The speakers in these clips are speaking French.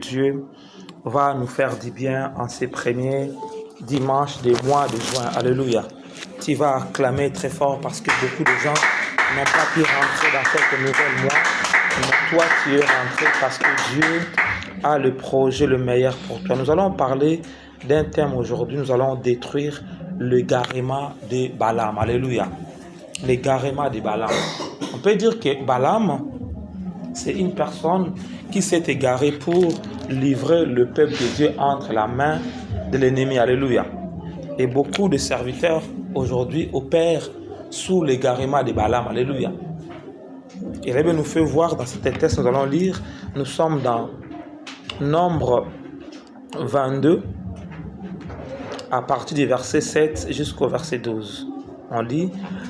Dieu va nous faire du bien en ces premiers dimanches du mois de juin. Alléluia. Tu vas acclamer très fort parce que beaucoup de gens n'ont pas pu rentrer dans cette nouvelle mois. Mais toi, tu es rentré parce que Dieu a le projet le meilleur pour toi. Nous allons parler d'un thème aujourd'hui. Nous allons détruire l'égarement de Balaam. Alléluia. L'égarement de Balaam. On peut dire que Balaam, c'est une personne qui s'est égarée pour livrer le peuple de Dieu entre la main de l'ennemi. Alléluia. Et beaucoup de serviteurs aujourd'hui opèrent sous l'égarement de Balaam. Alléluia. Et là, nous fait voir dans cet texte, nous allons lire, nous sommes dans Nombre 22, à partir du verset 7 jusqu'au verset 12. On lit,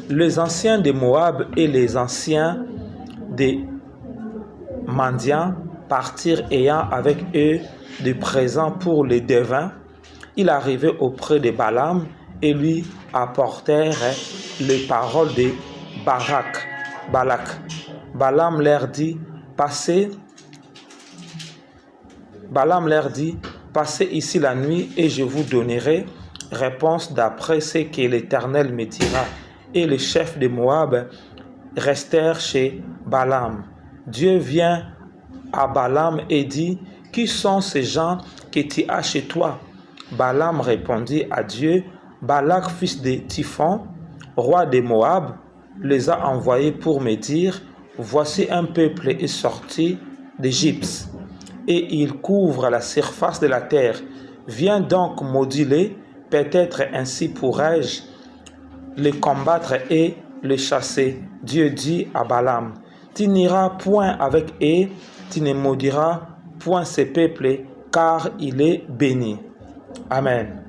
les anciens de Moab et les anciens des Mandiens partirent ayant avec eux des présents pour les devins. Ils arrivaient auprès de Balaam et lui apportèrent les paroles de Balak. Balaam leur dit, passez ici la nuit et je vous donnerai réponse d'après ce que l'Éternel me dira. Et les chefs de Moab restèrent chez Balaam. Dieu vient à Balaam et dit, qui sont ces gens que tu as chez toi? Balaam répondit à Dieu, Balak, fils de Typhon, roi de Moab, les a envoyés pour me dire, voici un peuple est sorti d'Égypte, et il couvre la surface de la terre. Viens donc maudit-les, peut-être ainsi pourrais-je les combattre et les chasser. Dieu dit à Balaam, tu n'iras point avec eux, tu ne maudiras point ce peuple, car il est béni. Amen.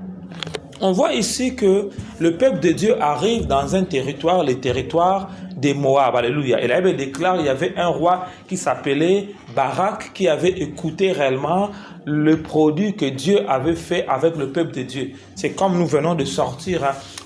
On voit ici que le peuple de Dieu arrive dans un territoire, le territoire des Moab. Alléluia. Et la Bible déclare qu'il y avait un roi qui s'appelait Barak, qui avait écouté réellement le produit que Dieu avait fait avec le peuple de Dieu. C'est comme nous venons de sortir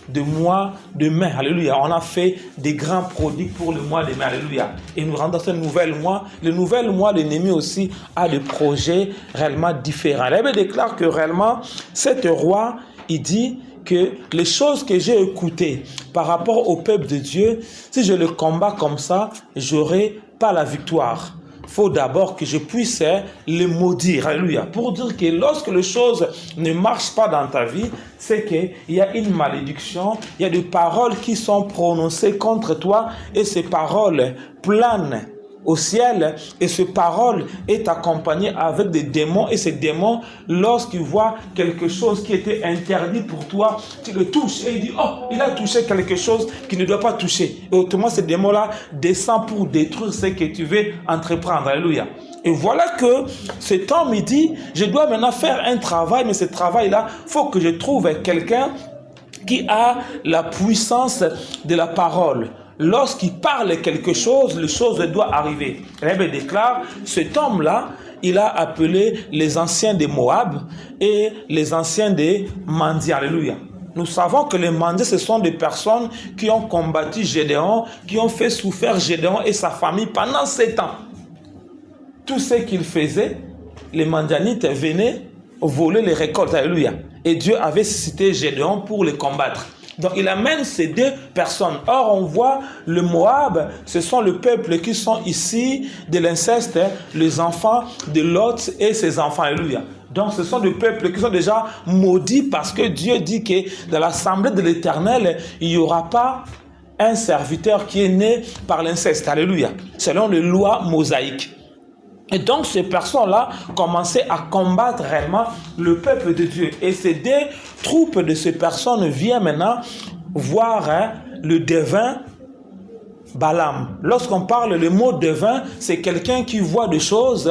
de mois de mai. Alléluia. On a fait des grands produits pour le mois de mai. Alléluia. Et nous rentrons dans ce nouvel mois. Le nouvel mois, l'ennemi aussi a des projets réellement différents. La Bible déclare que réellement, cet roi, il dit que les choses que j'ai écoutées par rapport au peuple de Dieu, si je le combats comme ça, je n'aurai pas la victoire. Il faut d'abord que je puisse les maudire. Alléluia. Pour dire que lorsque les choses ne marchent pas dans ta vie, c'est qu'il y a une malédiction, il y a des paroles qui sont prononcées contre toi et ces paroles planent au ciel et cette parole est accompagnée avec des démons et ces démons, lorsqu'ils voient quelque chose qui était interdit pour toi, tu le touches et il dit, oh, il a touché quelque chose qu'il ne doit pas toucher. Et autrement, ces démons-là descendent pour détruire ce que tu veux entreprendre. Alléluia. Et voilà que cet homme, il dit, je dois maintenant faire un travail, mais ce travail-là, il faut que je trouve quelqu'un qui a la puissance de la parole. Lorsqu'il parle quelque chose, les choses doivent arriver. La Bible déclare, cet homme-là, il a appelé les anciens de Moab et les anciens des Mandiens. Alléluia. Nous savons que les Mandiens, ce sont des personnes qui ont combattu Gédéon, qui ont fait souffrir Gédéon et sa famille pendant 7 ans. Tout ce qu'ils faisaient, les Mandianites venaient voler les récoltes. Alléluia. Et Dieu avait cité Gédéon pour les combattre. Donc il amène ces deux personnes. Or on voit le Moab, ce sont le peuple qui sont ici de l'inceste, les enfants de Lot et ses enfants. Alléluia. Donc ce sont des peuples qui sont déjà maudits parce que Dieu dit que dans l'assemblée de l'Éternel, il n'y aura pas un serviteur qui est né par l'inceste. Alléluia. Selon les lois mosaïques. Et donc ces personnes-là commençaient à combattre réellement le peuple de Dieu. Et ces deux troupes de ces personnes viennent maintenant voir le devin Balaam. Lorsqu'on parle le mot devin, c'est quelqu'un qui voit des choses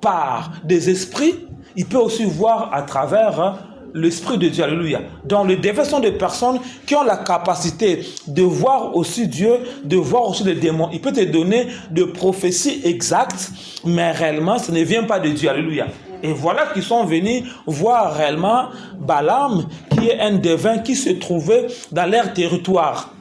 par des esprits. Il peut aussi voir à travers l'Esprit de Dieu. Alléluia. Donc les devins sont des personnes qui ont la capacité de voir aussi Dieu, de voir aussi les démons. Il peut te donner de prophéties exactes, mais réellement, ce ne vient pas de Dieu. Alléluia. Et voilà qu'ils sont venus voir réellement Balaam, qui est un devin qui se trouvait dans leur territoire.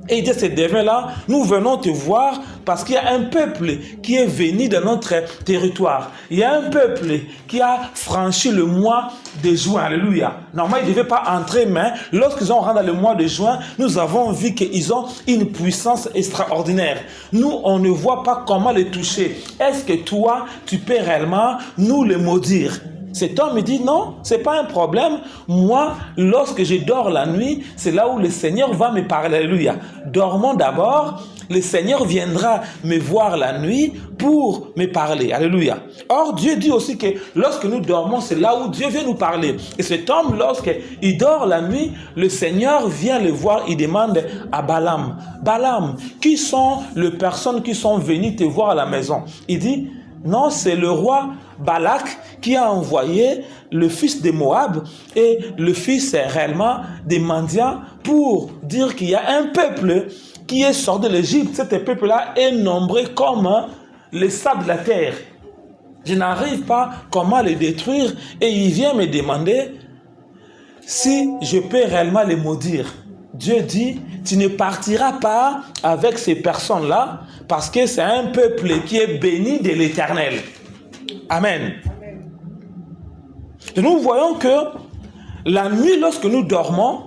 Et il dit à ces devins-là, nous venons te voir parce qu'il y a un peuple qui est venu dans notre territoire. Il y a un peuple qui a franchi le mois de juin. Alléluia. Normalement, ils ne devaient pas entrer, mais lorsqu'ils ont rentré dans le mois de juin, nous avons vu qu'ils ont une puissance extraordinaire. Nous, on ne voit pas comment les toucher. Est-ce que toi, tu peux réellement nous les maudire? Cet homme me dit non, ce n'est pas un problème. Moi, lorsque je dors la nuit, c'est là où le Seigneur va me parler. Alléluia. Dormons d'abord, le Seigneur viendra me voir la nuit pour me parler. Alléluia. Or, Dieu dit aussi que lorsque nous dormons, c'est là où Dieu vient nous parler. Et cet homme, lorsqu'il dort la nuit, le Seigneur vient le voir, il demande à Balaam, Balaam, qui sont les personnes qui sont venues te voir à la maison? Il dit, non, c'est le roi Balak qui a envoyé le fils de Moab et le fils réellement des Mandiens pour dire qu'il y a un peuple qui est sorti de l'Égypte. Cet peuple-là est nombreux comme les sables de la terre. Je n'arrive pas comment les détruire et il vient me demander si je peux réellement les maudire. Dieu dit, tu ne partiras pas avec ces personnes-là parce que c'est un peuple qui est béni de l'Éternel. Amen. Et nous voyons que la nuit, lorsque nous dormons,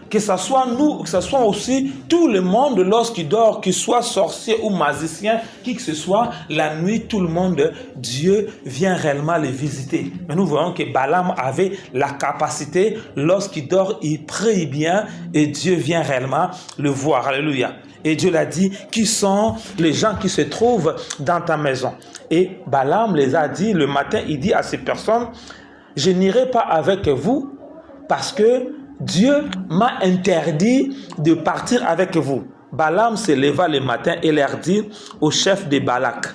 que ce soit nous, que ce soit aussi tout le monde lorsqu'il dort, qu'il soit sorcier ou magicien, qui que ce soit, la nuit, tout le monde, Dieu vient réellement les visiter. Mais nous voyons que Balaam avait la capacité, lorsqu'il dort, il prie bien et Dieu vient réellement le voir. Alléluia. Et Dieu l'a dit, qui sont les gens qui se trouvent dans ta maison? Et Balaam les a dit, le matin, il dit à ces personnes, je n'irai pas avec vous parce que Dieu m'a interdit de partir avec vous. Balaam se leva le matin et leur dit au chef de Balak,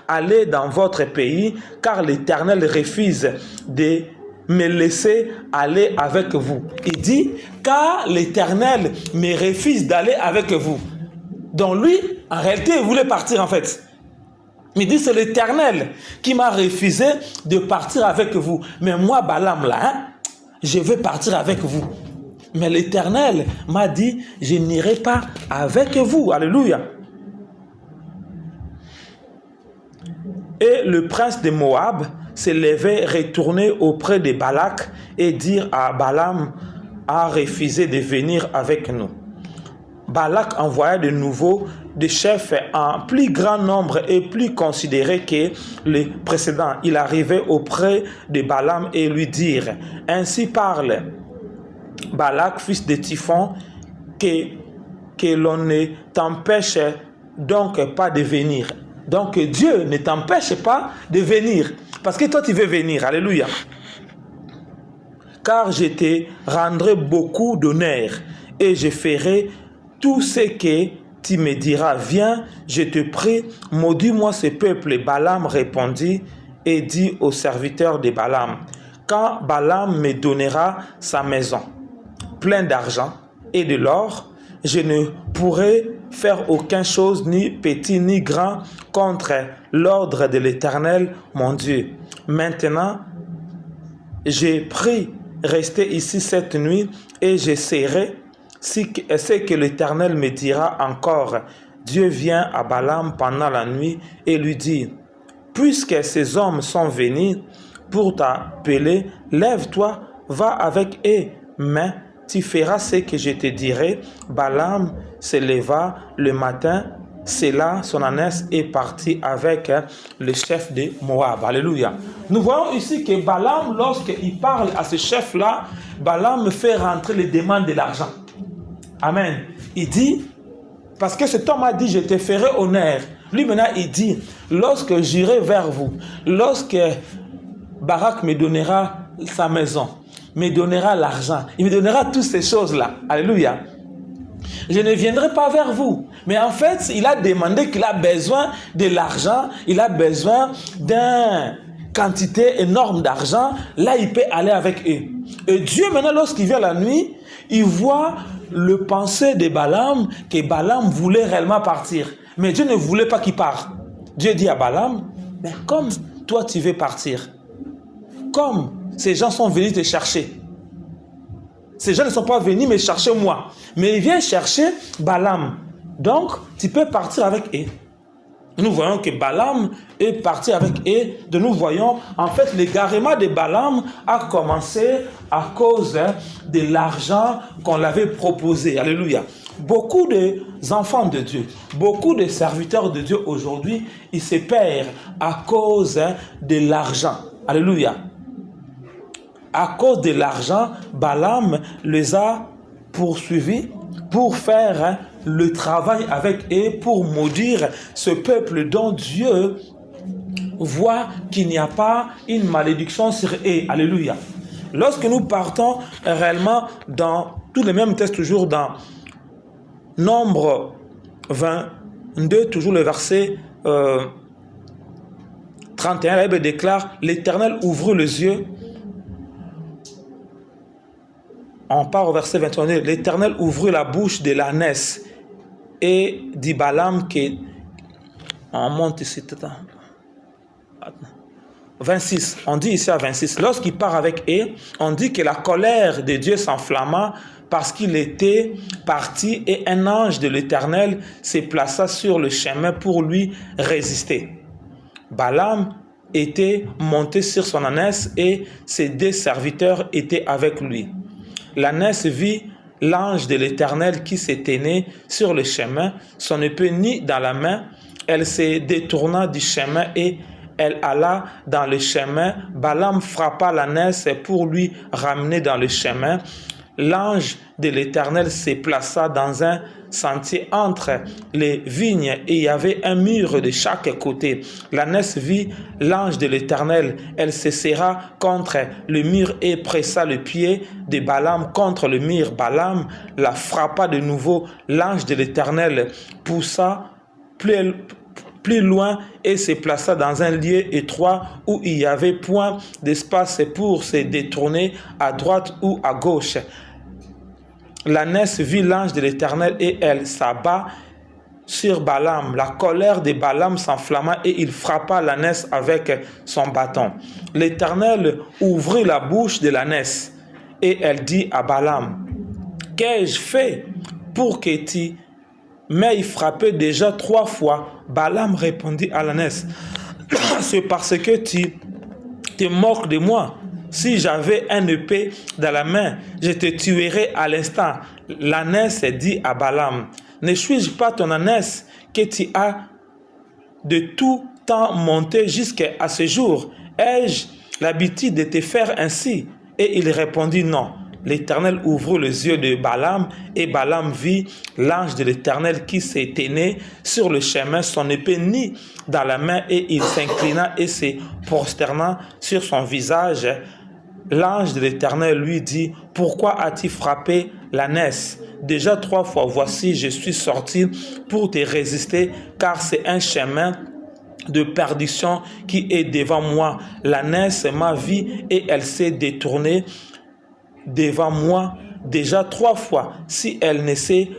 allez dans votre pays, car l'Éternel refuse de me laisser aller avec vous. Il dit, car l'Éternel me refuse d'aller avec vous. Donc lui, en réalité, il voulait partir en fait. Mais il dit, c'est l'Éternel qui m'a refusé de partir avec vous. Mais moi, Balaam, là, je veux partir avec vous. Mais l'Éternel m'a dit, je n'irai pas avec vous. Alléluia. Et le prince de Moab s'est levé, retourné auprès de Balak et dire à Balaam a refusé de venir avec nous. Balak envoya de nouveau des chefs en plus grand nombre et plus considérés que les précédents. Il arrivait auprès de Balaam et lui dire, ainsi parle Balak, fils de Typhon, que l'on ne t'empêche donc pas de venir. Donc Dieu ne t'empêche pas de venir, parce que toi tu veux venir. Alléluia. Car je te rendrai beaucoup d'honneur et je ferai tout ce que tu me diras. Viens, je te prie, maudis-moi ce peuple. Et Balaam répondit et dit aux serviteurs de Balaam, quand Balaam me donnera sa maison, plein d'argent et de l'or, je ne pourrai faire aucune chose, ni petit ni grand, contre l'ordre de l'Éternel, mon Dieu. Maintenant, j'ai pris rester ici cette nuit et j'essaierai ce que l'Éternel me dira encore. Dieu vient à Balaam pendant la nuit et lui dit, puisque ces hommes sont venus pour t'appeler, lève-toi, va avec eux, mais tu feras ce que je te dirai. Balaam se leva le matin, scella son ânesse et partit avec le chef de Moab. Alléluia. Nous voyons ici que Balaam, lorsqu'il parle à ce chef-là, Balaam fait rentrer les demandes de l'argent. Amen. Il dit, parce que cet homme a dit, je te ferai honneur. Lui maintenant, il dit, lorsque j'irai vers vous, lorsque Barak me donnera sa maison, me donnera l'argent, il me donnera toutes ces choses-là. Alléluia. Je ne viendrai pas vers vous. Mais en fait, il a demandé qu'il a besoin de l'argent, il a besoin d'une quantité énorme d'argent. Là, il peut aller avec eux. Et Dieu, maintenant, lorsqu'il vient la nuit, il voit le pensée de Balaam, que Balaam voulait réellement partir. Mais Dieu ne voulait pas qu'il parte. Dieu dit à Balaam, mais comme toi tu veux partir, comme ces gens sont venus te chercher, ces gens ne sont pas venus me chercher moi, mais ils viennent chercher Balaam. Donc, tu peux partir avec eux. Nous voyons que Balaam est parti avec eux. De nous voyons, en fait, l'égarement de Balaam a commencé à cause de l'argent qu'on l'avait proposé. Alléluia. Beaucoup d'enfants de Dieu, beaucoup de serviteurs de Dieu aujourd'hui, ils se perdent à cause de l'argent. Alléluia. À cause de l'argent, Balaam les a poursuivis pour faire le travail avec eux, pour maudire ce peuple dont Dieu voit qu'il n'y a pas une malédiction sur eux. Alléluia. Lorsque nous partons réellement dans tous les mêmes textes, toujours dans Nombre 22, toujours le verset 31, la Bible déclare, l'Éternel ouvre les yeux. On part au verset 21, l'Éternel ouvrit la bouche de l'ânesse et dit Balaam que... On monte ici, 26, on dit ici à 26, lorsqu'il part avec eux, on dit que la colère de Dieu s'enflamma parce qu'il était parti et un ange de l'Éternel se plaça sur le chemin pour lui résister. Balaam était monté sur son ânesse et ses 2 serviteurs étaient avec lui. L'ânesse vit l'ange de l'Éternel qui se tenait sur le chemin, son épée nue dans la main. Elle se détourna du chemin et elle alla dans le chemin. Balaam frappa l'ânesse pour lui ramener dans le chemin. L'ange de l'Éternel se plaça dans un sentier entre les vignes et il y avait un mur de chaque côté. L'ânesse vit l'ange de l'Éternel. Elle se serra contre le mur et pressa le pied de Balaam contre le mur. Balaam la frappa de nouveau. L'ange de l'Éternel poussa plus loin et se plaça dans un lieu étroit où il n'y avait point d'espace pour se détourner à droite ou à gauche. L'ânesse vit l'ange de l'Éternel et elle s'abat sur Balaam. La colère de Balaam s'enflamma et il frappa l'ânesse avec son bâton. L'Éternel ouvrit la bouche de l'ânesse et elle dit à Balaam, « Qu'ai-je fait pour que tu m'aies frappé déjà 3 fois ?» Balaam répondit à l'ânesse, « C'est parce que tu te moques de moi. Si j'avais un épée dans la main, je te tuerais à l'instant. » L'ânesse dit à Balaam, « Ne suis-je pas ton ânesse que tu as de tout temps monté jusqu'à ce jour? Ai-je l'habitude de te faire ainsi? » Et il répondit, « Non. » L'Éternel ouvrit les yeux de Balaam et Balaam vit l'ange de l'Éternel qui se tenait sur le chemin, son épée nue dans la main, et il s'inclina et se prosterna sur son visage. L'ange de l'Éternel lui dit, « Pourquoi as-tu frappé l'ânesse? Déjà 3 fois, voici, je suis sorti pour te résister, car c'est un chemin de perdition qui est devant moi. L'ânesse m'a vu et elle s'est détournée devant moi déjà 3 fois. Si elle ne s'est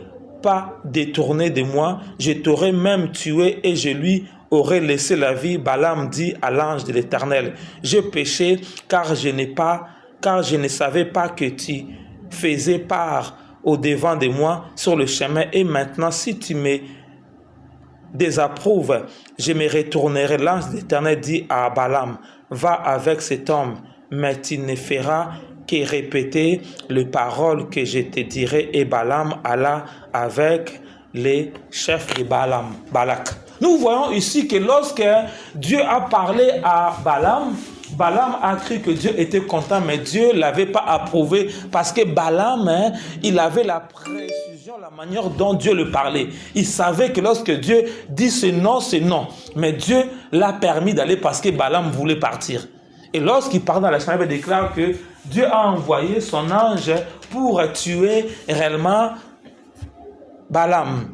pas détournée de moi, je t'aurais même tué et je lui aurais laissé la vie. » Balaam dit à l'ange de l'Éternel, « J'ai péché car je ne savais pas que tu faisais part au devant de moi sur le chemin, et maintenant si tu me désapprouves, je me retournerai. » L'ange de l'Éternel dit à Balaam, « Va avec cet homme, mais tu ne feras que répéter les paroles que je te dirai. » Et Balaam alla avec les chefs de Balak. Nous voyons ici que lorsque Dieu a parlé à Balaam, Balaam a cru que Dieu était content, mais Dieu ne l'avait pas approuvé parce que Balaam, il avait la précision, la manière dont Dieu le parlait. Il savait que lorsque Dieu dit c'est non, mais Dieu l'a permis d'aller parce que Balaam voulait partir. Et lorsqu'il part dans la chambre, il déclare que Dieu a envoyé son ange pour tuer réellement Balaam.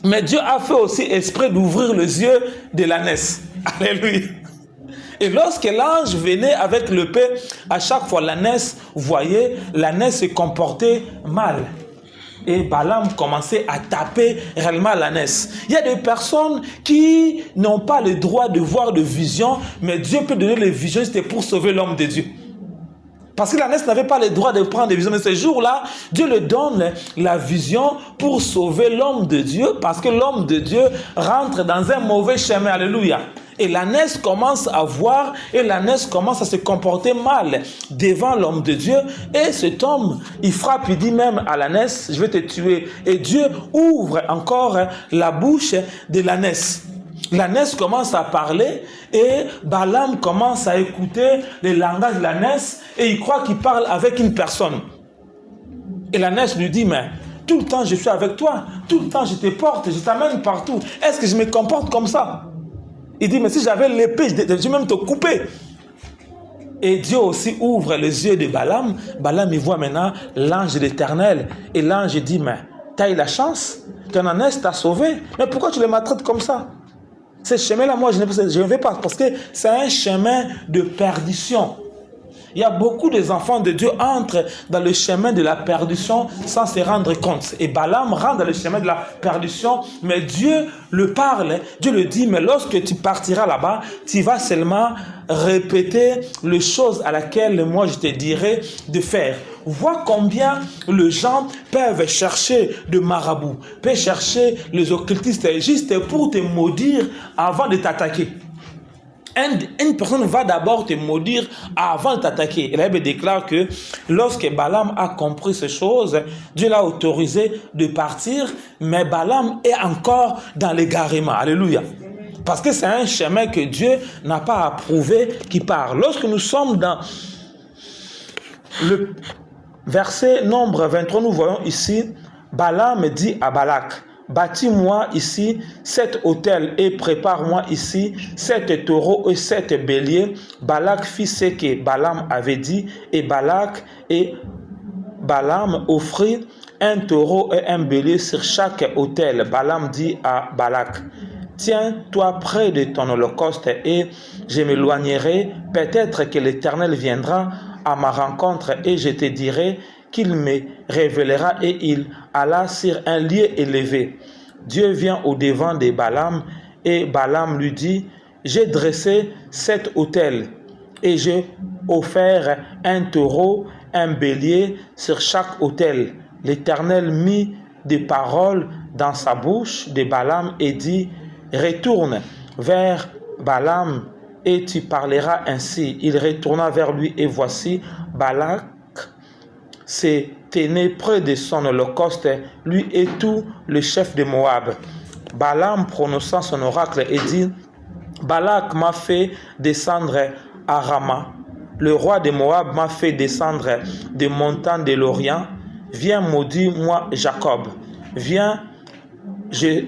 Mais Dieu a fait aussi exprès d'ouvrir les yeux de l'ânesse. Alléluia. Et lorsque l'ange venait avec l'épée, à chaque fois l'ânesse voyait, l'ânesse se comportait mal. Et Balaam commençait à taper réellement l'ânesse. Il y a des personnes qui n'ont pas le droit de voir de vision, mais Dieu peut donner les visions, c'était pour sauver l'homme de Dieu. Parce que l'ânesse n'avait pas le droit de prendre des visions. Mais ce jour-là, Dieu lui donne la vision pour sauver l'homme de Dieu. Parce que l'homme de Dieu rentre dans un mauvais chemin. Alléluia. Et l'ânesse commence à voir et l'ânesse commence à se comporter mal devant l'homme de Dieu. Et cet homme, il frappe, il dit même à l'ânesse, je vais te tuer. Et Dieu ouvre encore la bouche de l'ânesse. L'ânesse commence à parler et Balaam commence à écouter le langage de l'ânesse et il croit qu'il parle avec une personne. Et l'ânesse lui dit, mais tout le temps je suis avec toi, tout le temps je te porte, je t'amène partout. Est-ce que je me comporte comme ça? Il dit, mais si j'avais l'épée, je vais même te couper. Et Dieu aussi ouvre les yeux de Balaam. Balaam, il voit maintenant l'ange de l'Éternel. Et l'ange dit, mais tu as eu la chance qu'un ânesse t'a sauvé. Mais pourquoi tu le maltraites comme ça? Ce chemin-là, moi, je ne vais pas parce que c'est un chemin de perdition. Il y a beaucoup d'enfants de Dieu entrent dans le chemin de la perdition sans se rendre compte. Et Balaam rentre dans le chemin de la perdition, mais Dieu le parle, Dieu le dit, mais lorsque tu partiras là-bas, tu vas seulement répéter les choses à laquelle moi je te dirai de faire. Vois combien les gens peuvent chercher de marabouts, peuvent chercher les occultistes juste pour te maudire avant de t'attaquer. Une personne va d'abord te maudire avant de t'attaquer. Et la Bible déclare que lorsque Balaam a compris ces choses, Dieu l'a autorisé de partir, mais Balaam est encore dans l'égarement. Alléluia. Parce que c'est un chemin que Dieu n'a pas approuvé qui part. Lorsque nous sommes dans le verset nombre 23, nous voyons ici, Balaam dit à Balak, bâtis-moi ici 7 autels et prépare-moi ici 7 taureaux et 7 béliers. Balak fit ce que Balaam avait dit et Balak et Balaam offrit un taureau et un bélier sur chaque autel. Balaam dit à Balak, tiens-toi près de ton holocauste et je m'éloignerai. Peut-être que l'Éternel viendra à ma rencontre et je te dirai qu'il me révélera. Et il alla sur un lieu élevé. Dieu vient au devant de Balaam et Balaam lui dit, j'ai dressé 7 autels et j'ai offert un taureau, un bélier sur chaque autel. L'Éternel mit des paroles dans sa bouche de Balaam et dit, retourne vers Balaam et tu parleras ainsi. Il retourna vers lui et voici Balak se tenait près de son holocauste, lui et tout le chef de Moab. Balaam prononça son oracle et dit, Balak m'a fait descendre à Rama. Le roi de Moab m'a fait descendre des montagnes de l'Orient. Viens maudire moi Jacob. Viens, je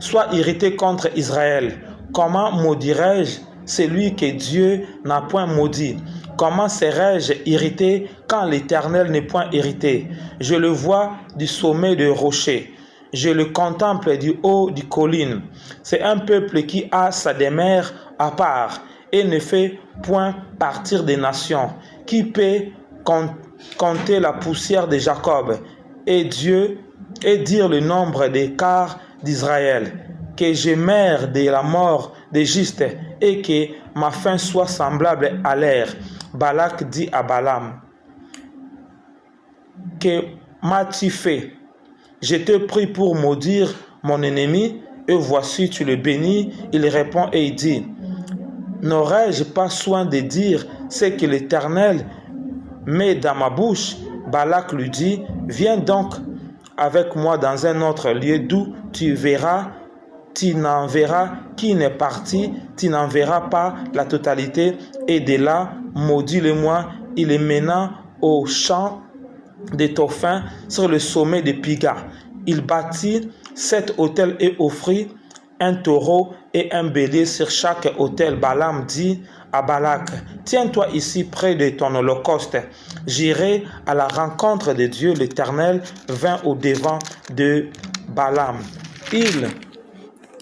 sois irrité contre Israël. Comment maudirais-je celui que Dieu n'a point maudit? Comment serais-je irrité quand l'Éternel n'est point irrité? Je le vois du sommet de rocher. Je le contemple du haut du colline. C'est un peuple qui a sa demeure à part et ne fait point partir des nations. Qui peut compter la poussière de Jacob et Dieu et dire le nombre des quarts d'Israël? Que je meure de la mort d'Égypte et que ma fin soit semblable à l'air. Balak dit à Balaam, que m'as-tu fait? Je te prie pour maudire mon ennemi et voici tu le bénis. Il répond et il dit, n'aurais-je pas soin de dire ce que l'Éternel met dans ma bouche? Balak lui dit, viens donc avec moi dans un autre lieu d'où tu verras. Tu n'en verras qui n'est parti, tu n'en verras pas la totalité, et de là, maudis-le-moi. Il est mena au champ de Tophin sur le sommet de Piga. Il bâtit 7 autels et offrit un taureau et un bélier sur chaque autel. Balaam dit à Balak, tiens-toi ici près de ton holocauste. J'irai à la rencontre de Dieu. L'Éternel vint au devant de Balaam. Il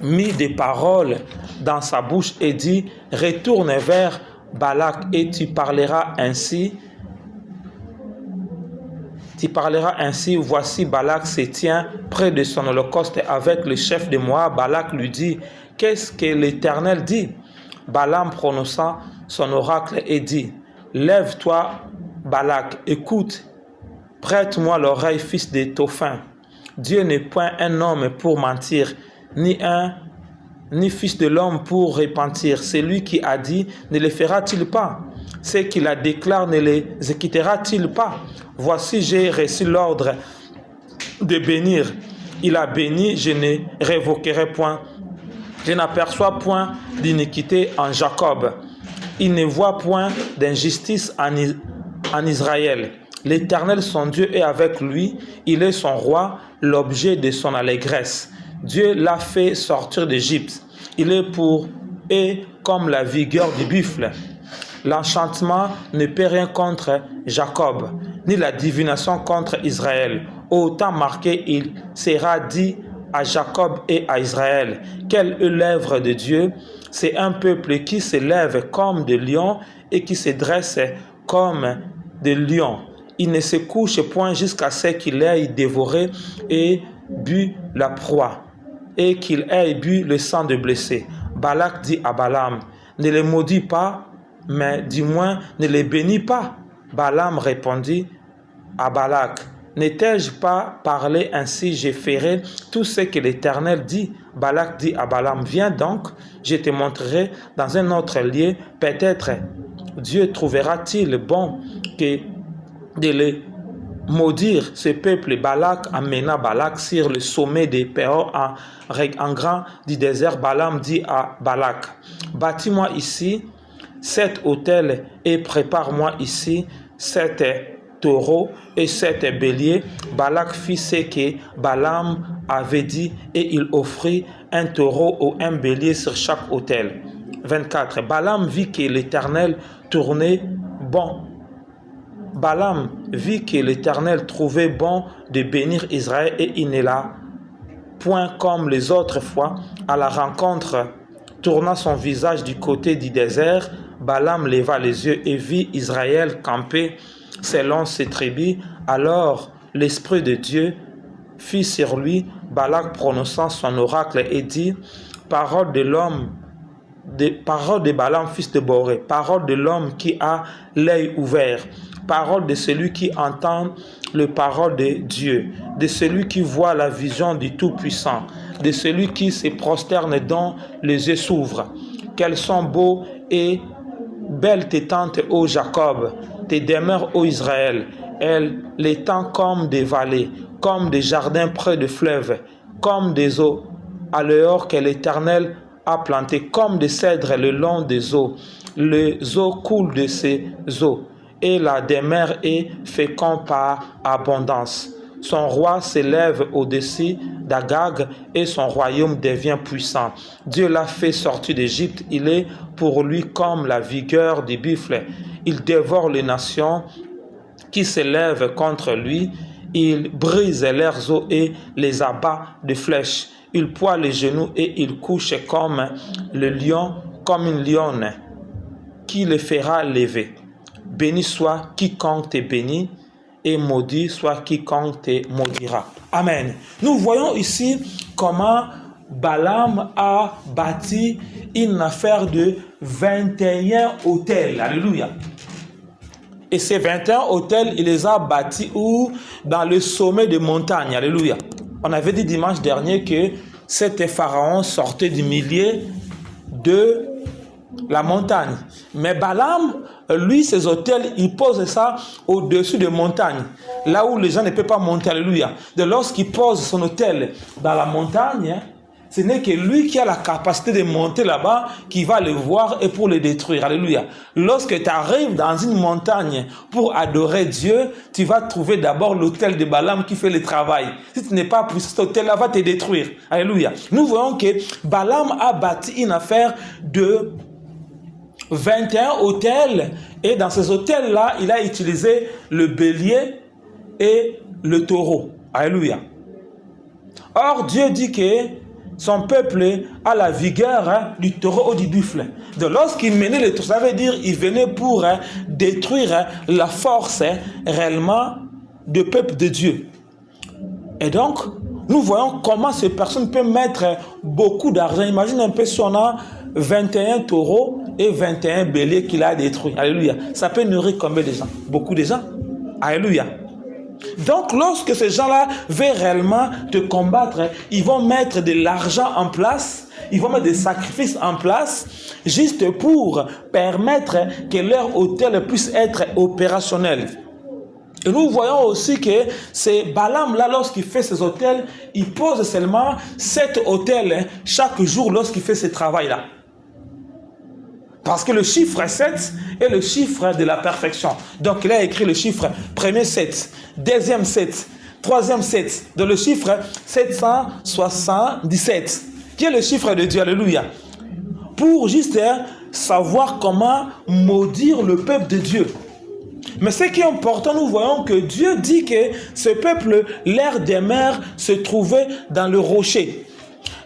mit des paroles dans sa bouche et dit, retourne vers Balak et tu parleras ainsi. Voici Balak se tient près de son holocauste avec le chef de Moab. Balak lui dit, qu'est-ce que l'Éternel dit? Balaam prononça son oracle et dit, lève-toi Balak, écoute, prête-moi l'oreille, fils de Tophin. Dieu n'est point un homme pour mentir, ni fils de l'homme pour repentir. C'est lui qui a dit, ne le fera-t-il pas? Ce qu'il a déclaré, ne les exécutera-t-il pas? Voici, j'ai reçu l'ordre de bénir. Il a béni, je ne révoquerai point. Je n'aperçois point d'iniquité en Jacob. Il ne voit point d'injustice en Israël. L'Éternel, son Dieu, est avec lui. Il est son roi, l'objet de son allégresse. Dieu l'a fait sortir d'Égypte. Il est pour et comme la vigueur du buffle. L'enchantement ne peut rien contre Jacob, ni la divination contre Israël. Au temps marqué, il sera dit à Jacob et à Israël, quelle est l'œuvre de Dieu? C'est un peuple qui se lève comme des lions et qui se dresse comme des lions. Il ne se couche point jusqu'à ce qu'il ait dévoré et bu la proie, et qu'il ait bu le sang de blessés. Balak dit à Balaam, ne les maudis pas, mais du moins ne les bénis pas. Balaam répondit à Balak, n'ai-je pas parlé ainsi, je ferai tout ce que l'Éternel dit. Balak dit à Balaam, viens donc, je te montrerai dans un autre lieu, peut-être Dieu trouvera-t-il bon que de les maudire. Ce peuple. Balak amena Balak sur le sommet des Péor en grand du désert. Balaam dit à Balak, bâtis-moi ici 7 autels et prépare-moi ici 7 taureaux et 7 béliers. Balak fit ce que Balaam avait dit et il offrit un taureau ou un bélier sur chaque autel. 24. Balaam vit que l'Éternel tournait bon. Balaam vit que l'Éternel trouvait bon de bénir Israël et il ne l'a point comme les autres fois. À la rencontre, tournant son visage du côté du désert, Balaam leva les yeux et vit Israël camper selon ses tribus. Alors l'Esprit de Dieu fit sur lui. Balak prononçant son oracle et dit, parole de Balaam fils de Boré, parole de l'homme qui a l'œil ouvert, parole de celui qui entend le parole de Dieu, de celui qui voit la vision du Tout-Puissant, de celui qui se prosterne dont les yeux s'ouvrent. Qu'elles sont beaux et belles tes tentes, ô Jacob, tes demeures, ô Israël. Elles l'étendent comme des vallées, comme des jardins près de fleuves, comme des eaux à l'heure que l'Éternel a planté, comme des cèdres le long des eaux. Les eaux coulent de ces eaux, et la demeure est féconde par abondance. Son roi s'élève au-dessus d'Agag et son royaume devient puissant. Dieu l'a fait sortir d'Égypte, il est pour lui comme la vigueur du buffle. Il dévore les nations qui s'élèvent contre lui, il brise leurs os et les abat de flèches. Il ploie les genoux et il couche comme le lion, comme une lionne, qui le fera lever. Béni soit quiconque te bénit, et maudit soit quiconque te maudira. Amen. Nous voyons ici comment Balaam a bâti une affaire de 21 autels. Alléluia. Et ces 21 autels, il les a bâtis où? Dans le sommet des montagnes. Alléluia. On avait dit dimanche dernier que cet pharaon sortait du milieu de la montagne. Mais Balaam, lui, ses autels, il pose ça au-dessus des montagnes, là où les gens ne peuvent pas monter. Alléluia. De lorsqu'il pose son autel dans la montagne, ce n'est que lui qui a la capacité de monter là-bas, qui va le voir et pour le détruire. Alléluia. Lorsque tu arrives dans une montagne pour adorer Dieu, tu vas trouver d'abord l'autel de Balaam qui fait le travail. Si tu n'es pas puissant, cet autel-là va te détruire. Alléluia. Nous voyons que Balaam a bâti une affaire de 21 autels, et dans ces autels-là, il a utilisé le bélier et le taureau. Alléluia. Or, Dieu dit que son peuple a la vigueur du taureau ou du buffle. Donc, lorsqu'il menait le taureau, ça veut dire qu'il venait pour détruire la force réellement du peuple de Dieu. Et donc, nous voyons comment ces personnes peuvent mettre beaucoup d'argent. Imagine un peu si on a 21 taureaux et 21 béliers qu'il a détruits. Alléluia. Ça peut nourrir combien de gens? Beaucoup de gens. Alléluia. Donc, lorsque ces gens-là veulent réellement te combattre, ils vont mettre de l'argent en place, ils vont mettre des sacrifices en place, juste pour permettre que leur autel puisse être opérationnel. Et nous voyons aussi que c'est Balaam-là, lorsqu'il fait ses autels, il pose seulement 7 autels chaque jour lorsqu'il fait ce travail-là. Parce que le chiffre 7 est le chiffre de la perfection. Donc il a écrit le chiffre premier 7, deuxième 7, troisième 7, dans le chiffre 777, qui est le chiffre de Dieu. Alléluia. Pour juste savoir comment maudire le peuple de Dieu. Mais ce qui est important, nous voyons que Dieu dit que ce peuple, l'air des mers, se trouvait dans le rocher.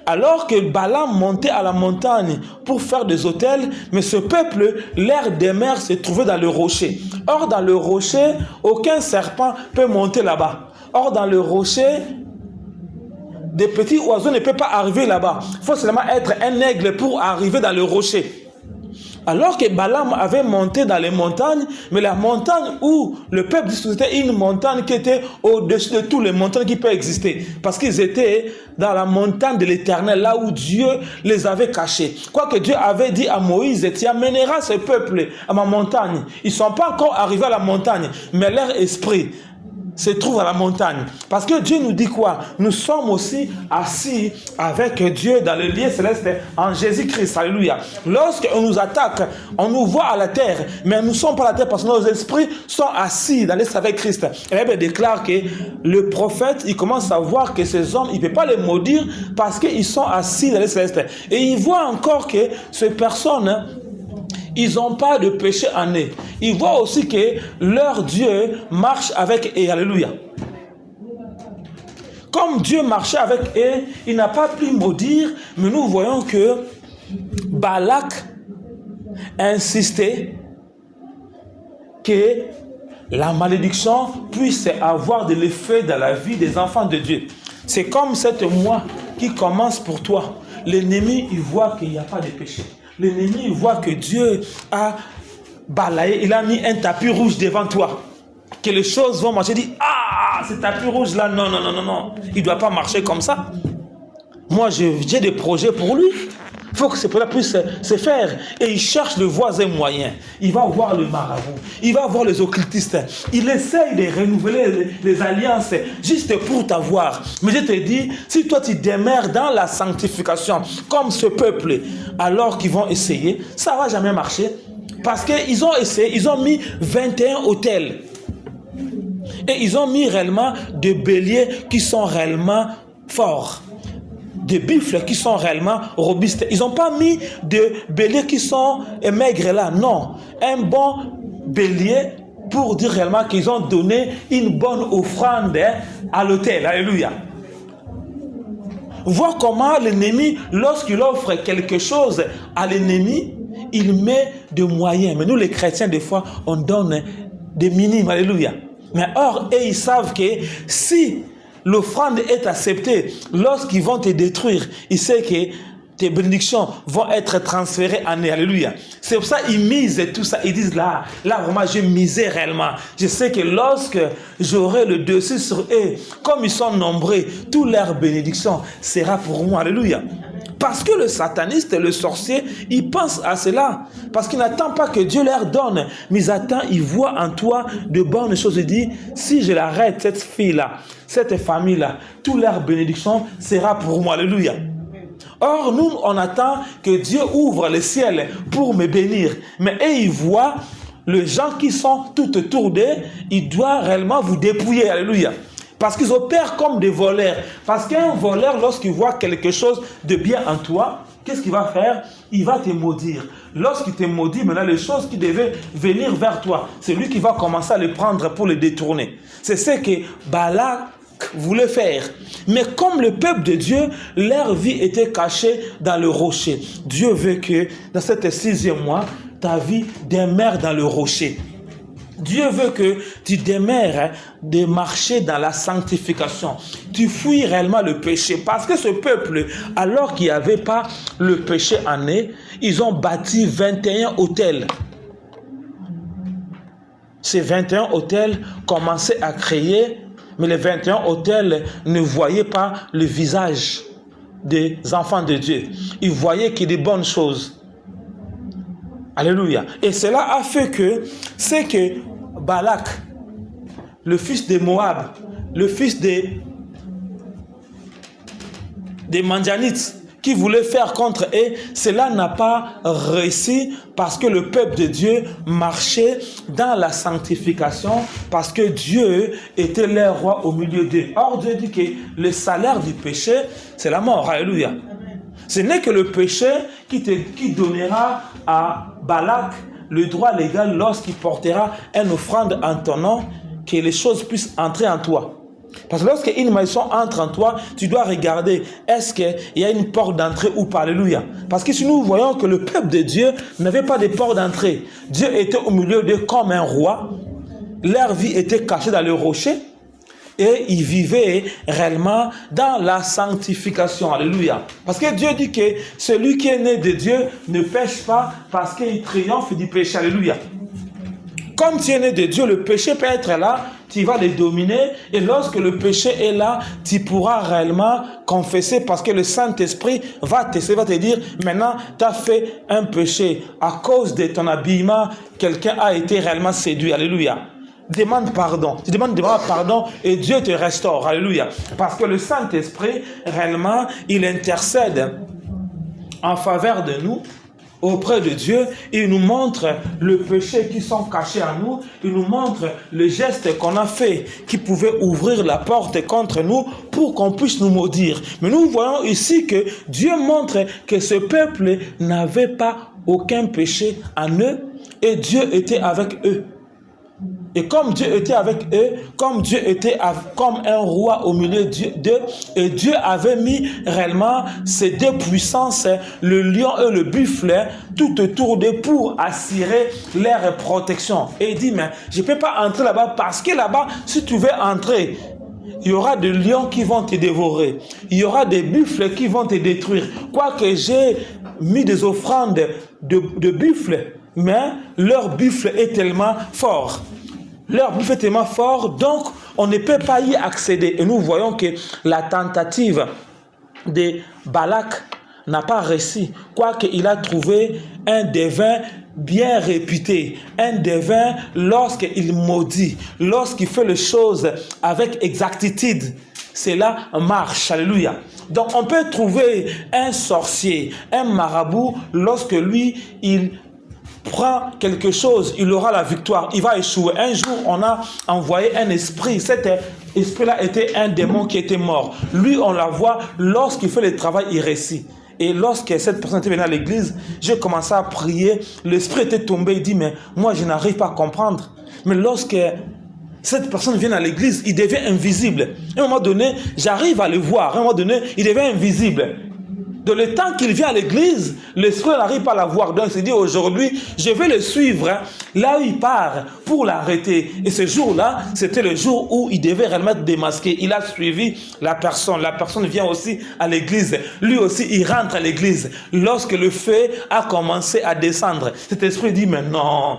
Alors que Balaam montait à la montagne pour faire des autels, mais ce peuple, l'air des mers, se trouvait dans le rocher. Or, dans le rocher, aucun serpent peut monter là-bas. Or, dans le rocher, des petits oiseaux ne peuvent pas arriver là-bas. Il faut seulement être un aigle pour arriver dans le rocher. Alors que Balaam avait monté dans les montagnes, mais la montagne où le peuple c'était une montagne qui était au-dessus de toutes les montagnes qui peuvent exister. Parce qu'ils étaient dans la montagne de l'Éternel, là où Dieu les avait cachés. Quoique Dieu avait dit à Moïse, tu amèneras ce peuple à ma montagne. Ils ne sont pas encore arrivés à la montagne, mais leur esprit se trouve à la montagne. Parce que Dieu nous dit quoi? Nous sommes aussi assis avec Dieu dans le lieu céleste en Jésus-Christ. Alléluia. Lorsqu'on nous attaque, on nous voit à la terre, mais nous ne sommes pas à la terre parce que nos esprits sont assis dans les avec Christ. Et la Bible déclare que le prophète, il commence à voir que ces hommes, il ne peut pas les maudire parce qu'ils sont assis dans les célestes. Et il voit encore que ces personnes, ils n'ont pas de péché en eux. Ils voient aussi que leur Dieu marche avec eux. Alléluia. Comme Dieu marchait avec eux, il n'a pas pu maudire, mais nous voyons que Balak insistait que la malédiction puisse avoir de l'effet dans la vie des enfants de Dieu. C'est comme cette mois qui commence pour toi. L'ennemi, il voit qu'il n'y a pas de péché. L'ennemi, il voit que Dieu a balayé, il a mis un tapis rouge devant toi. Que les choses vont marcher. Il dit, ah, ce tapis rouge-là, non. Il ne doit pas marcher comme ça. Moi, j'ai des projets pour lui. Il faut que ce projet puisse se faire. Et il cherche le voisin moyen. Il va voir le marabout. Il va voir les occultistes. Il essaye de renouveler les alliances juste pour t'avoir. Mais je te dis, si toi tu demeures dans la sanctification, comme ce peuple, alors qu'ils vont essayer, ça ne va jamais marcher. Parce qu'ils ont essayé, ils ont mis 21 autels. Et ils ont mis réellement des béliers qui sont réellement forts. Des buffles qui sont réellement robustes. Ils n'ont pas mis de béliers qui sont maigres là. Non. Un bon bélier pour dire réellement qu'ils ont donné une bonne offrande à l'autel. Alléluia. Vois comment l'ennemi, lorsqu'il offre quelque chose à l'ennemi, il met des moyens. Mais nous les chrétiens, des fois, on donne des minimes. Alléluia. Mais or, ils savent que si l'offrande est acceptée, lorsqu'ils vont te détruire, ils savent que tes bénédictions vont être transférées en eux. Alléluia. C'est pour ça qu'ils misent tout ça. Ils disent là vraiment, je misais réellement. Je sais que lorsque j'aurai le dessus sur eux, comme ils sont nombreux, toute leur bénédiction sera pour moi. Alléluia. Parce que le sataniste, le sorcier, il pense à cela. Parce qu'il n'attend pas que Dieu leur donne, mais il attend, il voit en toi de bonnes choses. Il dit, si je l'arrête, cette fille-là, cette famille-là, toute leur bénédiction sera pour moi. Alléluia. Or, nous, on attend que Dieu ouvre le ciel pour me bénir. Mais eux, ils voient les gens qui sont tout autour d'eux, ils doivent réellement vous dépouiller. Alléluia. Parce qu'ils opèrent comme des voleurs. Parce qu'un voleur, lorsqu'il voit quelque chose de bien en toi, qu'est-ce qu'il va faire? Il va te maudire. Lorsqu'il te maudit, maintenant les choses qui devaient venir vers toi, c'est lui qui va commencer à les prendre pour les détourner. C'est ce que Balak voulait faire. Mais comme le peuple de Dieu, leur vie était cachée dans le rocher. Dieu veut que dans cet 6e mois, ta vie demeure dans le rocher. Dieu veut que tu demeures de marcher dans la sanctification. Tu fuis réellement le péché. Parce que ce peuple, alors qu'il n'y avait pas le péché en eux, ils ont bâti 21 autels. Ces 21 autels commençaient à créer, mais les 21 autels ne voyaient pas le visage des enfants de Dieu. Ils voyaient qu'il y a des bonnes choses. Alléluia. Et cela a fait que c'est que Balak, le fils de Moab, le fils des Mandianites, qui voulait faire contre eux, cela n'a pas réussi parce que le peuple de Dieu marchait dans la sanctification, parce que Dieu était leur roi au milieu d'eux. Or, Dieu dit que le salaire du péché, c'est la mort. Alléluia. Ce n'est que le péché qui donnera à Balak le droit légal lorsqu'il portera une offrande en ton nom, que les choses puissent entrer en toi. Parce que lorsqu'une malédiction entre en toi, tu dois regarder, est-ce qu'il y a une porte d'entrée ou pas? Alléluia. Parce que si nous voyons que le peuple de Dieu n'avait pas de porte d'entrée, Dieu était au milieu d'eux comme un roi, leur vie était cachée dans le rocher, et ils vivaient réellement dans la sanctification. Alléluia. Parce que Dieu dit que celui qui est né de Dieu ne pêche pas parce qu'il triomphe du péché. Alléluia. Comme tu es né de Dieu, le péché peut être là, tu vas le dominer, et lorsque le péché est là, tu pourras réellement confesser parce que le Saint-Esprit va te dire, maintenant, tu as fait un péché. À cause de ton habillement, quelqu'un a été réellement séduit. Alléluia. Demande pardon. Tu demandes pardon et Dieu te restaure. Alléluia. Parce que le Saint-Esprit, réellement, il intercède en faveur de nous auprès de Dieu. Il nous montre le péché qui sont cachés en nous. Il nous montre le geste qu'on a fait qui pouvait ouvrir la porte contre nous pour qu'on puisse nous maudire. Mais nous voyons ici que Dieu montre que ce peuple n'avait pas aucun péché en eux et Dieu était avec eux. Et comme Dieu était avec eux, comme Dieu était comme un roi au milieu d'eux, et Dieu avait mis réellement ces deux puissances, le lion et le buffle, tout autour d'eux pour assurer leur protection. Et il dit, mais je ne peux pas entrer là-bas parce que là-bas, si tu veux entrer, il y aura des lions qui vont te dévorer. Il y aura des buffles qui vont te détruire. Quoique j'ai mis des offrandes de buffles, mais leur buffle est tellement fort. Leur buffle est tellement fort, donc on ne peut pas y accéder. Et nous voyons que la tentative de Balak n'a pas réussi, quoique il a trouvé un devin bien réputé, un devin lorsqu'il maudit, lorsqu'il fait les choses avec exactitude, cela marche. Alléluia. Donc on peut trouver un sorcier, un marabout, lorsque lui, il prend quelque chose, il aura la victoire, il va échouer. Un jour, on a envoyé un esprit. Cet esprit-là était un démon qui était mort. Lui, on la voit, lorsqu'il fait le travail, il réussit. Et lorsque cette personne était venue à l'église, j'ai commencé à prier. L'esprit était tombé, il dit, mais moi, je n'arrive pas à comprendre. Mais lorsque cette personne vient à l'église, il devient invisible. À un moment donné, j'arrive à le voir. À un moment donné, il devient invisible. De le temps qu'il vient à l'église, l'esprit n'arrive pas à la voir. Donc il se dit, aujourd'hui, je vais le suivre là où il part pour l'arrêter. Et ce jour-là, c'était le jour où il devait réellement être démasqué. Il a suivi la personne. La personne vient aussi à l'église. Lui aussi, il rentre à l'église. Lorsque le feu a commencé à descendre, cet esprit dit, mais non,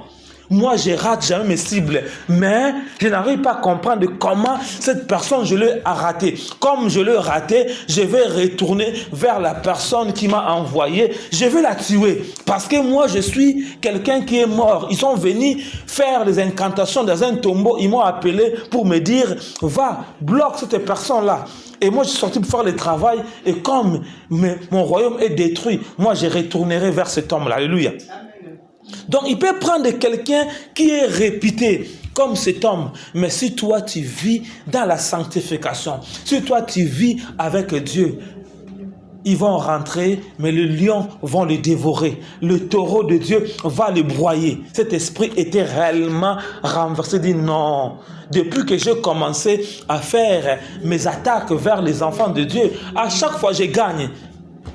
moi, je rate jamais mes cibles, mais je n'arrive pas à comprendre comment cette personne, je l'ai raté. Comme je l'ai raté, je vais retourner vers la personne qui m'a envoyé. Je vais la tuer parce que moi, je suis quelqu'un qui est mort. Ils sont venus faire des incantations dans un tombeau. Ils m'ont appelé pour me dire, va, bloque cette personne-là. Et moi, je suis sorti pour faire le travail. Et comme mon royaume est détruit, moi, je retournerai vers cet homme-là. Alléluia. Donc, il peut prendre quelqu'un qui est réputé comme cet homme. Mais si toi, tu vis dans la sanctification, si toi, tu vis avec Dieu, ils vont rentrer, mais les lions vont les dévorer. Le taureau de Dieu va les broyer. Cet esprit était réellement renversé. Il dit non. Depuis que j'ai commencé à faire mes attaques vers les enfants de Dieu, à chaque fois, je gagne.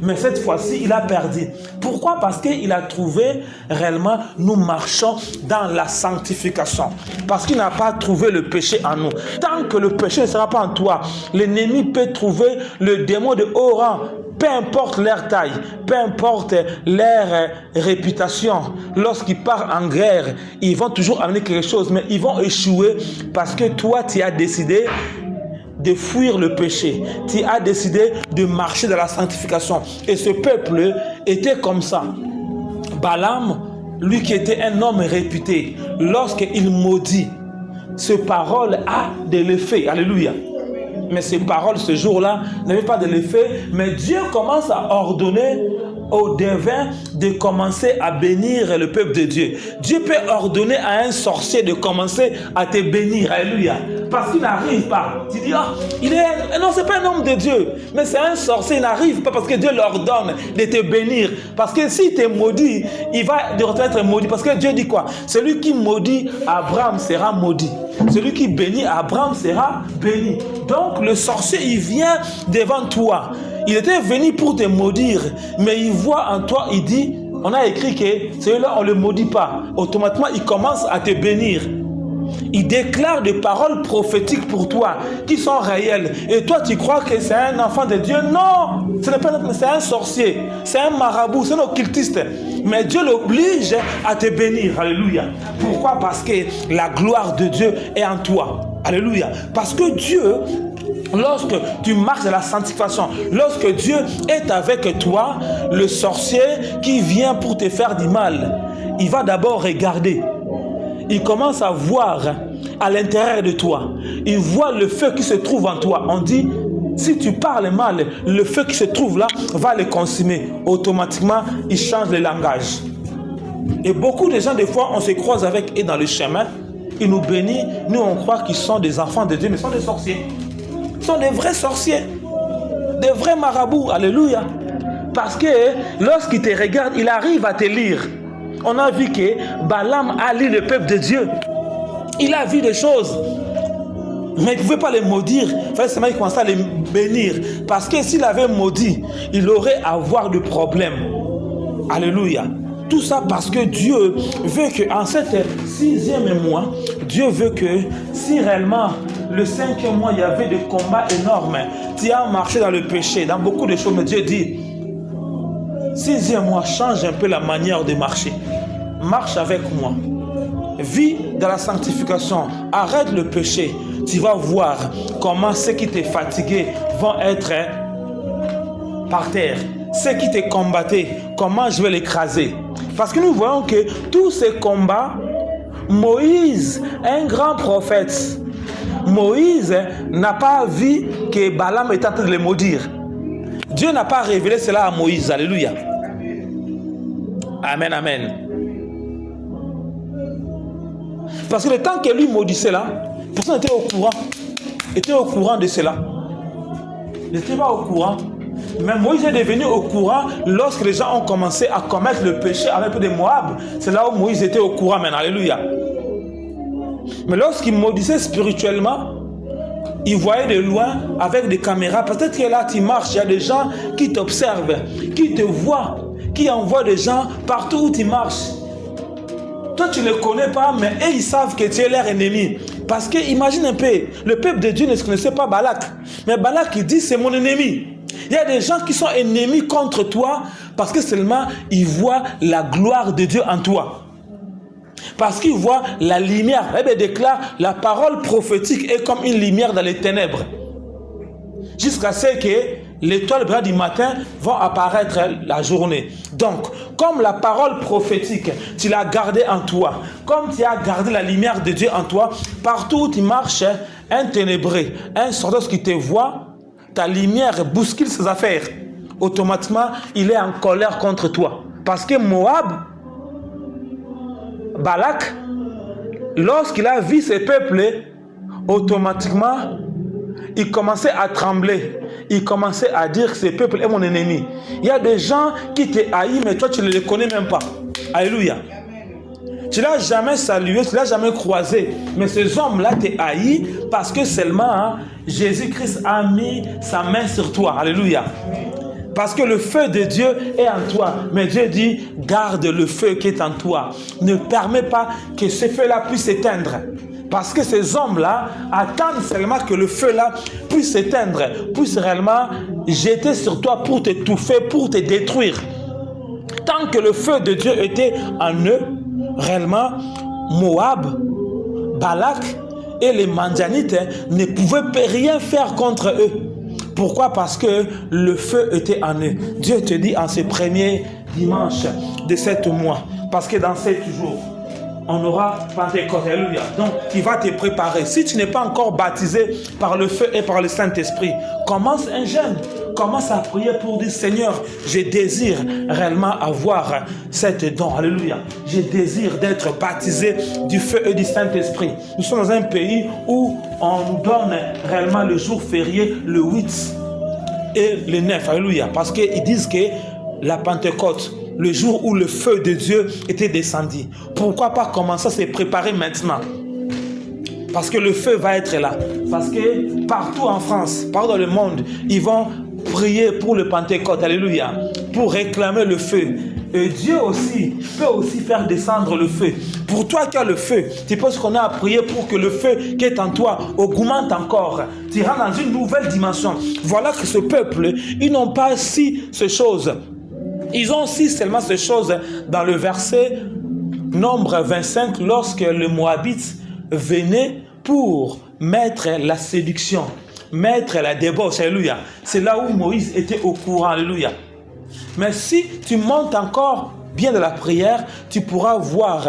Mais cette fois-ci, il a perdu. Pourquoi? Parce qu'il a trouvé réellement, nous marchons dans la sanctification. Parce qu'il n'a pas trouvé le péché en nous. Tant que le péché ne sera pas en toi, l'ennemi peut trouver le démon de haut rang. Peu importe leur taille, peu importe leur réputation, lorsqu'ils partent en guerre, ils vont toujours amener quelque chose, mais ils vont échouer parce que toi, tu as décidé de fuir le péché. Tu as décidé de marcher dans la sanctification. Et ce peuple était comme ça. Balaam, lui qui était un homme réputé, lorsqu'il maudit, ce parole a de l'effet. Alléluia. Mais ces paroles, ce jour-là, n'avaient pas de l'effet. Mais Dieu commence à ordonner aux devins de commencer à bénir le peuple de Dieu. Dieu peut ordonner à un sorcier de commencer à te bénir. Alléluia. Parce qu'il n'arrive pas. Tu dis, non, c'est pas un homme de Dieu. Mais c'est un sorcier, il n'arrive pas parce que Dieu leur donne de te bénir. Parce que si tu es maudit, il va être maudit. Parce que Dieu dit quoi? Celui qui maudit Abraham sera maudit. Celui qui bénit Abraham sera béni. Donc le sorcier, il vient devant toi. Il était venu pour te maudire, mais il voit en toi, il dit, on a écrit que celui-là, on ne le maudit pas. Automatiquement, il commence à te bénir. Il déclare des paroles prophétiques pour toi qui sont réelles. Et toi, tu crois que c'est un enfant de Dieu? Non, ce n'est pas, c'est un sorcier, c'est un marabout, c'est un occultiste. Mais Dieu l'oblige à te bénir. Alléluia. Pourquoi? Parce que la gloire de Dieu est en toi. Alléluia. Parce que Dieu, lorsque tu marches dans la sanctification, lorsque Dieu est avec toi, le sorcier qui vient pour te faire du mal, il va d'abord regarder. Il commence à voir à l'intérieur de toi. Il voit le feu qui se trouve en toi. On dit, si tu parles mal, le feu qui se trouve là va le consumer. Automatiquement, il change le langage. Et beaucoup de gens, des fois, on se croise avec eux dans le chemin. Ils nous bénissent. Nous, on croit qu'ils sont des enfants de Dieu, mais ils sont des sorciers. Ils sont des vrais sorciers. Des vrais marabouts. Alléluia. Parce que lorsqu'il te regarde, il arrive à te lire. On a vu que Balaam a lu le peuple de Dieu. Il a vu des choses. Mais il ne pouvait pas les maudire. Il fallait seulement qu'il commençait à les bénir. Parce que s'il avait maudit, il aurait à avoir de problèmes. Alléluia. Tout ça parce que Dieu veut qu'en cette 6e mois, Dieu veut que si réellement le 5e mois, il y avait des combats énormes, tu as marché dans le péché, dans beaucoup de choses, mais Dieu dit, 6e mois, change un peu la manière de marcher. Marche avec moi. Vis dans la sanctification. Arrête le péché. Tu vas voir comment ceux qui t'ont fatigué vont être par terre. Ceux qui te combattaient, comment je vais l'écraser. Parce que nous voyons que tous ces combats, Moïse, un grand prophète, Moïse n'a pas vu que Balaam était en train de les maudire. Dieu n'a pas révélé cela à Moïse. Alléluia. Amen, amen. Parce que le temps que lui maudissait là, personne était au courant de cela. Il n'était pas au courant. Mais Moïse est devenu au courant lorsque les gens ont commencé à commettre le péché avec des Moab. C'est là où Moïse était au courant maintenant. Alléluia. Mais lorsqu'il maudissait spirituellement, il voyait de loin avec des caméras. Peut-être que là tu marches, il y a des gens qui t'observent, qui te voient, qui envoient des gens partout où tu marches. Toi tu ne les connais pas, mais eux ils savent que tu es leur ennemi. Parce que imagine un peu, le peuple de Dieu ne connaissait pas Balak. Mais Balak il dit c'est mon ennemi. Il y a des gens qui sont ennemis contre toi parce que seulement ils voient la gloire de Dieu en toi. Parce qu'ils voient la lumière. La Bible déclare la parole prophétique est comme une lumière dans les ténèbres. Jusqu'à ce que l'étoile brillante du matin va apparaître la journée. Donc, comme la parole prophétique, tu l'as gardée en toi. Comme tu as gardé la lumière de Dieu en toi, partout où tu marches, un ténébré, un sorcier qui te voit, ta lumière bouscule ses affaires. Automatiquement, il est en colère contre toi. Parce que Moab, Balak, lorsqu'il a vu ce peuple, automatiquement, il commençait à trembler. Il commençait à dire que ce peuple est mon ennemi. Il y a des gens qui te haïssent, mais toi, tu ne les connais même pas. Alléluia. Tu ne l'as jamais salué, tu ne l'as jamais croisé. Mais ces hommes-là te haïssent parce que seulement Jésus-Christ a mis sa main sur toi. Alléluia. Parce que le feu de Dieu est en toi. Mais Dieu dit, garde le feu qui est en toi. Ne permets pas que ce feu-là puisse s'éteindre. Parce que ces hommes-là attendent seulement que le feu-là puisse s'éteindre, puisse réellement jeter sur toi pour t'étouffer, pour te détruire. Tant que le feu de Dieu était en eux, réellement, Moab, Balak et les Madianites ne pouvaient rien faire contre eux. Pourquoi? Parce que le feu était en eux. Dieu te dit en ce premier dimanche de 7 mois, parce que dans 7 jours, on aura Pentecôte, alléluia. Donc, tu vas te préparer. Si tu n'es pas encore baptisé par le feu et par le Saint-Esprit, commence un jeûne. Commence à prier pour dire, Seigneur, je désire réellement avoir cette don. Alléluia. Je désire d'être baptisé du feu et du Saint-Esprit. Nous sommes dans un pays où on nous donne réellement le jour férié, le 8 et le 9. Alléluia. Parce qu'ils disent que la Pentecôte, le jour où le feu de Dieu était descendu. Pourquoi pas commencer à se préparer maintenant? Parce que le feu va être là. Parce que partout en France, partout dans le monde, ils vont prier pour le Pentecôte, alléluia, pour réclamer le feu. Et Dieu aussi peut aussi faire descendre le feu. Pour toi qui as le feu, tu penses qu'on a à prier pour que le feu qui est en toi augmente encore. Tu rentres dans une nouvelle dimension. Voilà que ce peuple, ils n'ont pas si ces choses. Ils ont aussi seulement ces choses dans le verset Nombre 25, lorsque le Moabite venait pour mettre la séduction, mettre la débauche, alléluia. C'est là où Moïse était au courant, alléluia. Mais si tu montes encore bien de la prière, tu pourras voir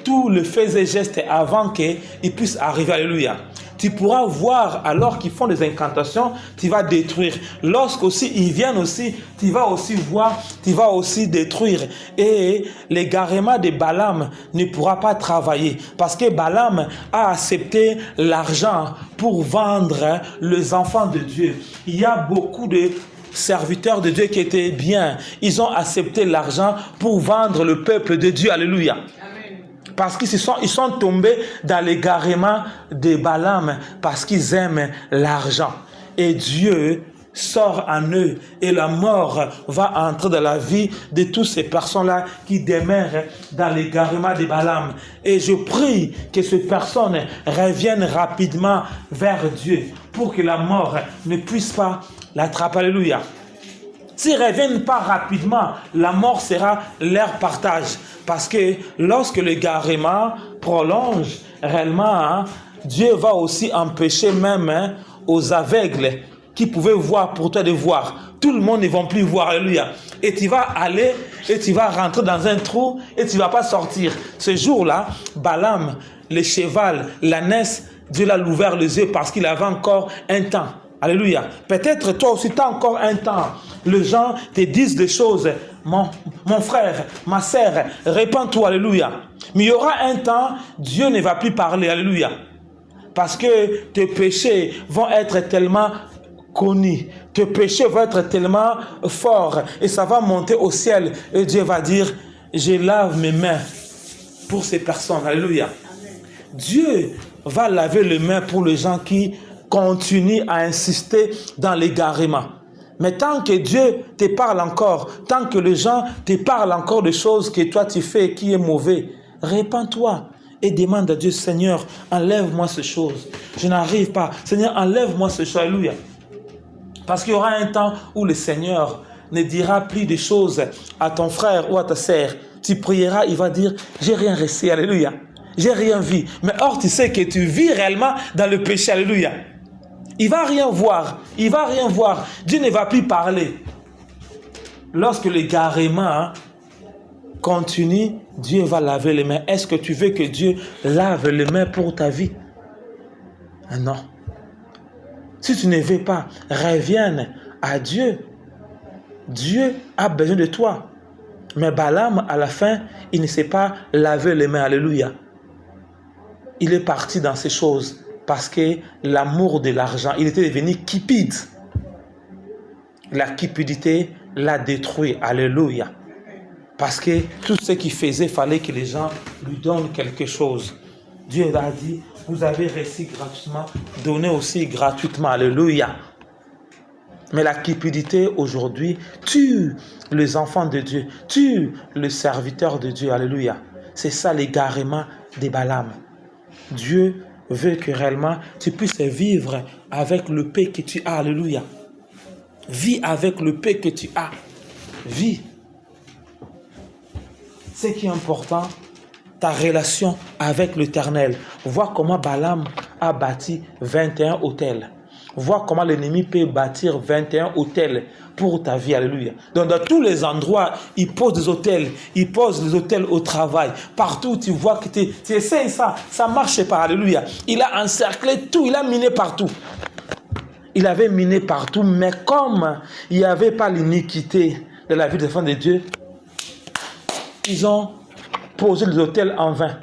tout le faits et gestes avant qu'ils puissent arriver, alléluia. Tu pourras voir alors qu'ils font des incantations, tu vas détruire. Lorsqu'aussi ils viennent aussi, tu vas aussi voir, tu vas aussi détruire. Et l'égarement de Balaam ne pourra pas travailler parce que Balaam a accepté l'argent pour vendre les enfants de Dieu. Il y a beaucoup de serviteurs de Dieu qui étaient bien. Ils ont accepté l'argent pour vendre le peuple de Dieu. Alléluia. Parce qu'ils sont tombés dans l'égarement de Balaam parce qu'ils aiment l'argent. Et Dieu sort en eux et la mort va entrer dans la vie de toutes ces personnes-là qui demeurent dans l'égarement de Balaam. Et je prie que ces personnes reviennent rapidement vers Dieu pour que la mort ne puisse pas l'attraper. Alléluia. S'ils ne reviennent pas rapidement, la mort sera leur partage. Parce que lorsque l'égarement prolonge réellement, Dieu va aussi empêcher même aux aveugles qui pouvaient voir pour toi de voir. Tout le monde ne va plus voir, alléluia. Et tu vas aller et tu vas rentrer dans un trou et tu ne vas pas sortir. Ce jour-là, Balaam, le cheval, l'ânesse, Dieu l'a ouvert les yeux parce qu'il avait encore un temps. Alléluia. Peut-être toi aussi, tu as encore un temps. Les gens te disent des choses. Mon frère, ma sœur, répands-toi. Alléluia. Mais il y aura un temps, Dieu ne va plus parler. Alléluia. Parce que tes péchés vont être tellement connus. Tes péchés vont être tellement forts. Et ça va monter au ciel. Et Dieu va dire, je lave mes mains pour ces personnes. Alléluia. Amen. Dieu va laver les mains pour les gens qui continue à insister dans l'égarement. Mais tant que Dieu te parle encore, tant que les gens te parlent encore de choses que toi tu fais qui est mauvais, répands-toi et demande à Dieu, Seigneur, enlève-moi ces choses. Je n'arrive pas. Seigneur, enlève-moi ces choses. Alléluia. Parce qu'il y aura un temps où le Seigneur ne dira plus des choses à ton frère ou à ta sœur. Tu prieras, il va dire, j'ai rien reçu. Alléluia. J'ai rien vu. Mais or, tu sais que tu vis réellement dans le péché. Alléluia. Il ne va rien voir. Il ne va rien voir. Dieu ne va plus parler. Lorsque l'égarement continue, Dieu va laver les mains. Est-ce que tu veux que Dieu lave les mains pour ta vie? Non. Si tu ne veux pas, reviens à Dieu. Dieu a besoin de toi. Mais Balaam, à la fin, il ne sait pas laver les mains. Alléluia. Il est parti dans ces choses parce que l'amour de l'argent, il était devenu cupide. La cupidité l'a détruit. Alléluia. Parce que tout ce qu'il faisait, il fallait que les gens lui donnent quelque chose. Dieu a dit, vous avez reçu gratuitement, donnez aussi gratuitement. Alléluia. Mais la cupidité aujourd'hui tue les enfants de Dieu, tue le serviteur de Dieu. Alléluia. C'est ça l'égarement des Balaam. Dieu veut que réellement tu puisses vivre avec le paix que tu as. Alléluia. Vis avec le paix que tu as. Vis. Ce qui est important, ta relation avec l'Éternel. Vois comment Balaam a bâti 21 hôtels. Vois comment l'ennemi peut bâtir 21 hôtels pour ta vie. Alléluia. Donc dans tous les endroits, il pose des hôtels. Il pose des hôtels au travail. Partout, tu vois que tu essaies ça. Ça ne marche pas. Alléluia. Il a encerclé tout. Il a miné partout. Il avait miné partout. Mais comme il n'y avait pas l'iniquité de la vie des enfants de Dieu, ils ont posé les hôtels en vain.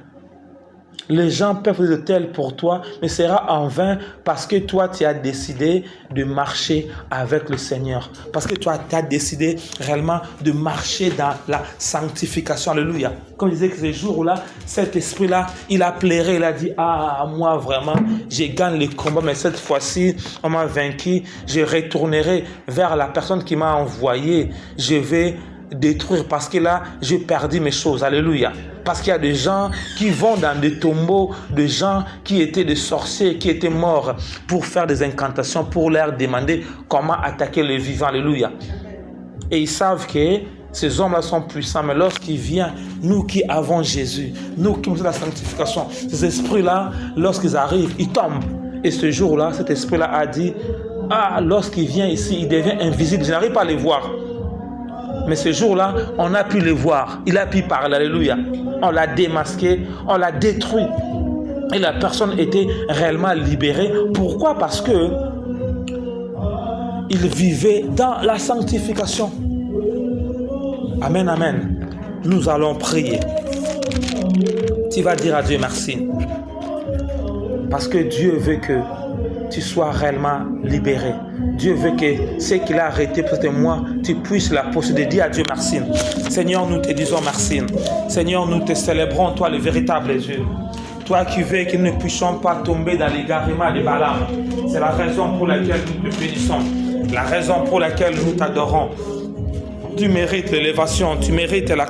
Les gens peuvent faire des hôtels pour toi, mais ce sera en vain parce que toi, tu as décidé de marcher avec le Seigneur. Parce que toi, tu as décidé réellement de marcher dans la sanctification. Alléluia. Comme je disais que ce jour-là, cet esprit-là, il a pleuré, il a dit, ah, moi vraiment, j'ai gagné le combat, mais cette fois-ci, on m'a vaincu. Je retournerai vers la personne qui m'a envoyé. Je vais détruire parce que là, j'ai perdu mes choses. Alléluia. Parce qu'il y a des gens qui vont dans des tombeaux, de gens qui étaient des sorciers, qui étaient morts pour faire des incantations, pour leur demander comment attaquer les vivants. Alléluia. Et ils savent que ces hommes-là sont puissants, mais lorsqu'il vient, nous qui avons Jésus, nous qui avons la sanctification, ces esprits-là, lorsqu'ils arrivent, ils tombent. Et ce jour-là, cet esprit-là a dit, ah, lorsqu'il vient ici, il devient invisible, je n'arrive pas à les voir. Mais ce jour-là, on a pu le voir. Il a pu parler. Alléluia. On l'a démasqué, on l'a détruit. Et la personne était réellement libérée. Pourquoi? Parce que il vivait dans la sanctification. Amen, amen. Nous allons prier. Tu vas dire à Dieu merci. Parce que Dieu veut que tu sois réellement libéré. Dieu veut que ce qu'il a arrêté pour moi, tu puisses la posséder. Dis à Dieu merci. Seigneur, nous te disons merci. Seigneur, nous te célébrons, toi le véritable Dieu. Toi qui veux que nous ne puissions pas tomber dans l'égarement de Balaam. C'est la raison pour laquelle nous te bénissons. La raison pour laquelle nous t'adorons. Tu mérites l'élévation, tu mérites la